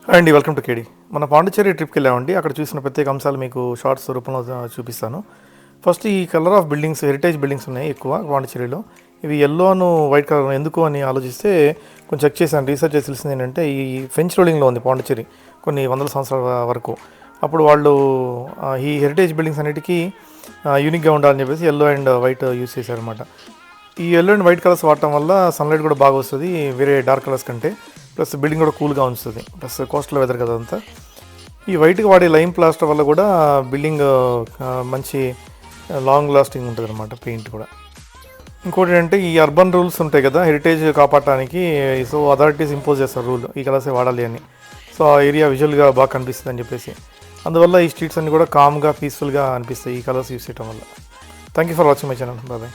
Hi అండి, welcome to కేడి. మన పాండిచ్చేరి ట్రిప్కి వెళ్ళామండి. అక్కడ చూసిన ప్రత్యేక అంశాలు మీకు షార్ట్స్ రూపంలో చూపిస్తాను. ఫస్ట్ ఈ colour of buildings, heritage buildings ఉన్నాయి ఎక్కువ పాండిచ్చేరిలో. ఇవి ఎల్లో అను వైట్ కలర్ ఎందుకు అని ఆలోచిస్తే కొంచెం చెక్ చేశాను, రీసెర్చ్ చేసి తెలిసింది ఏంటంటే ఈ ఫ్రెంచ్ రూలింగ్లో ఉంది పాండిచ్చేరి కొన్ని వందల సంవత్సరాల వరకు. అప్పుడు వాళ్ళు ఈ హెరిటేజ్ బిల్డింగ్స్ అన్నిటికీ యూనిక్గా ఉండాలని చెప్పేసి ఎల్లో అండ్ వైట్ యూస్ చేశారనమాట. ఈ ఎల్లో అండ్ వైట్ కలర్స్ వాడటం వల్ల సన్లైట్ కూడా బాగా వస్తుంది వేరే డార్క్ కలర్స్ కంటే. ప్లస్ బిల్డింగ్ కూడా కూల్గా ఉంచుతుంది. ప్లస్ కోస్టల్ వెదర్ కదా అంతా. ఈ వైట్గా వాడే లైమ్ ప్లాస్టర్ వల్ల కూడా బిల్డింగ్ మంచి లాంగ్ లాస్టింగ్ ఉంటుంది అనమాట, పెయింట్ కూడా. ఇంకోటి ఏంటంటే ఈ అర్బన్ రూల్స్ ఉంటాయి కదా హెరిటేజ్ కాపాడటానికి, సో అథారిటీస్ ఇంపోజ్ చేస్తారు రూల్ ఈ కలర్సే వాడాలి అని. సో ఆ ఏరియా విజువల్గా బాగా కనిపిస్తుంది అని చెప్పేసి, అందువల్ల ఈ స్ట్రీట్స్ అన్ని కూడా కామ్గా పీస్ఫుల్గా అనిపిస్తాయి ఈ కలర్స్ యూస్ చేయడం వల్ల. Thank you for watching my channel. Bye.